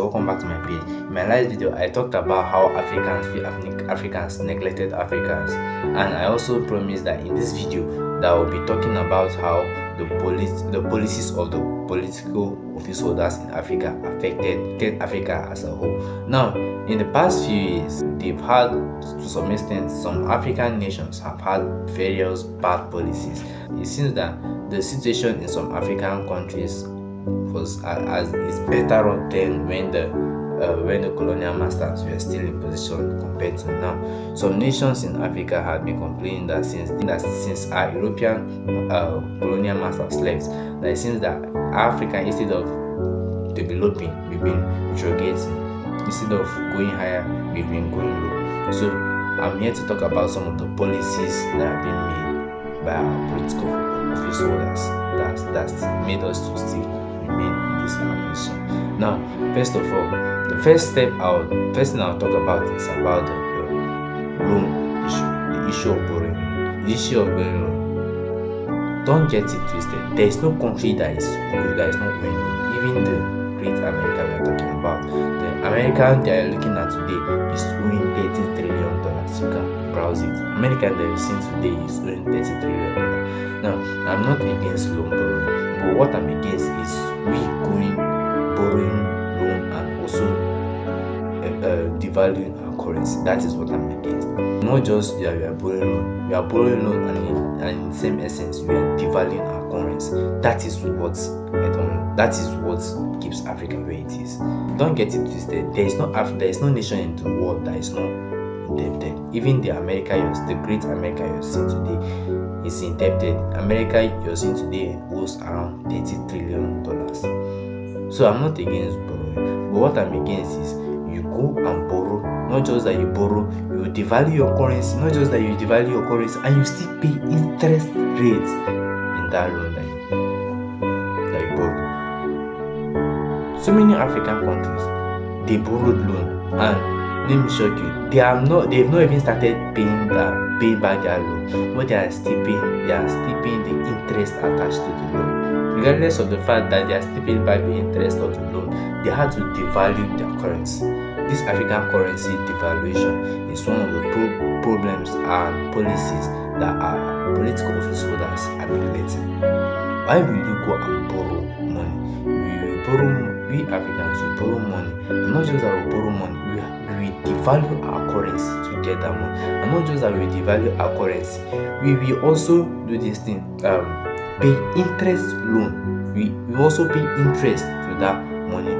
welcome back to my page. In my last video, I talked about how Africans neglected Africans, and I also promised that in this video that I will be talking about how the policies of the political office holders in Africa affected Africa as a whole. Now, in the past few years, they've had, to some extent, some African nations have had various bad policies. It seems that the situation in some African countries is better off than when the colonial masters were still in position compared to now. Some nations in Africa have been complaining that since our European colonial masters left, that it seems that Africa, instead of developing, we've been retrograding. Instead of going higher, we've been going low. So I'm here to talk about some of the policies that have been made by our political office holders that's made us to still remain in this position. Now, first of all, the first thing I'll talk about is about the loan issue, the issue of borrowing. The issue of borrowing loan. Don't get it twisted. There is no country that is not borrowing loan. Even the great America we are talking about, the American they are looking at today is owing $30 trillion. You can browse it. American that you're seeing today is owing $30 trillion. Now, I'm not against loan borrowing, but what I'm against is we borrowing loan and also devaluing our currency. That is what I'm against. Not just we are borrowing loan, and in the same essence we are devaluing our currency. That is what keeps Africa where it is. Don't get it twisted. There is no nation in the world that is not indebted. Even the great America you're seeing today is indebted. America you're seeing today owes around $30 trillion. So I'm not against borrowing, but what I'm against is you go and borrow. Not just that you borrow, you devalue your currency. Not just that you devalue your currency, and you still pay interest rates in that loan that you borrow. So many African countries, they borrowed loan, and let me shock you, they've not even started paying back their loan, but they are still paying the interest attached to the loan. Regardless of the fact that they are still paying back the interest of the loan, they had to devalue their currency. This African currency devaluation is one of the problems and policies that our political office holders are neglecting. Why will you go and borrow money? We Africans will borrow money, and not just that we borrow money, we devalue our currency to get that money. And not just that we devalue our currency, we will also do this thing, pay interest loan. We also pay interest to that money